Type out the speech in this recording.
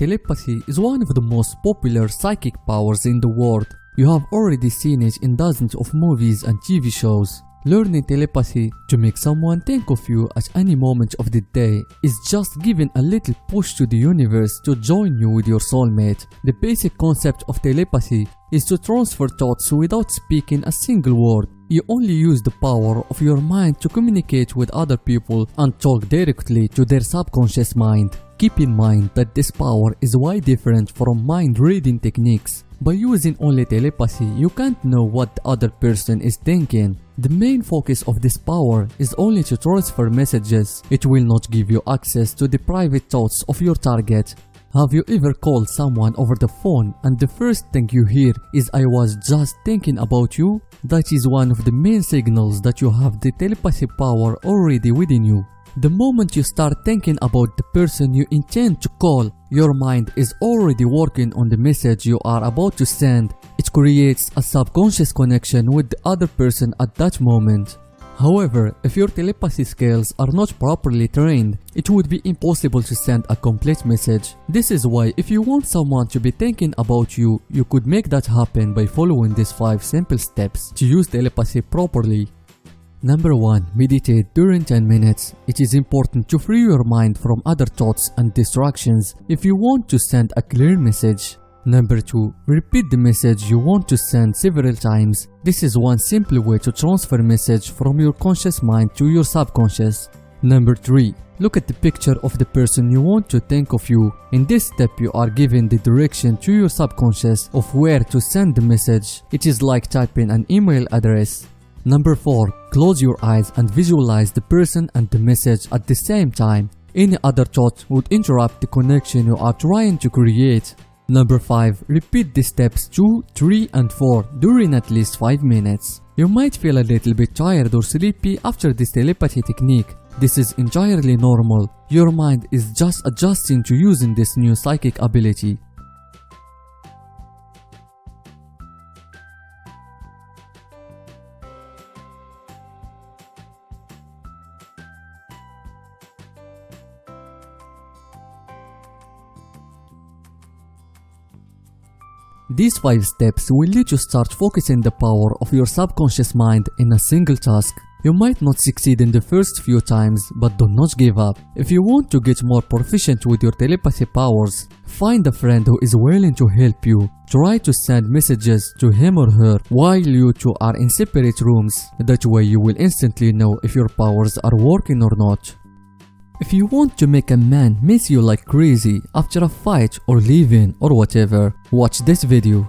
Telepathy is one of the most popular psychic powers in the world. You have already seen it in dozens of movies and TV shows. Learning telepathy to make someone think of you at any moment of the day is just giving a little push to the universe to join you with your soulmate. The basic concept of telepathy is to transfer thoughts without speaking a single word. You only use the power of your mind to communicate with other people and talk directly to their subconscious mind. Keep in mind that this power is way different from mind reading techniques. By using only telepathy, you can't know what the other person is thinking. The main focus of this power is only to transfer messages. It will not give you access to the private thoughts of your target. Have you ever called someone over the phone and the first thing you hear is "I was just thinking about you"? That is one of the main signals that you have the telepathy power already within you. The moment you start thinking about the person you intend to call, your mind is already working on the message you are about to send. It creates a subconscious connection with the other person at that moment. However, if your telepathy skills are not properly trained, it would be impossible to send a complete message. This is why if you want someone to be thinking about you, you could make that happen by following these 5 simple steps to use telepathy properly. Number 1. Meditate during 10 minutes. It is important to free your mind from other thoughts and distractions if you want to send a clear message. Number 2. Repeat the message you want to send several times. This is one simple way to transfer a message from your conscious mind to your subconscious. Number 3. Look at the picture of the person you want to think of you. In this step, you are giving the direction to your subconscious of where to send the message. It is like typing an email address. Number 4. Close your eyes and visualize the person and the message at the same time. Any other thought would interrupt the connection you are trying to create. Number 5. Repeat the steps 2, 3 and 4 during at least 5 minutes. You might feel a little bit tired or sleepy after this telepathy technique. This is entirely normal. Your mind is just adjusting to using this new psychic ability. These 5 steps will let you start focusing the power of your subconscious mind in a single task. You might not succeed in the first few times, but do not give up. If you want to get more proficient with your telepathy powers, find a friend who is willing to help you. Try to send messages to him or her while you two are in separate rooms. That way you will instantly know if your powers are working or not. If you want to make a man miss you like crazy after a fight or leaving or whatever, watch this video.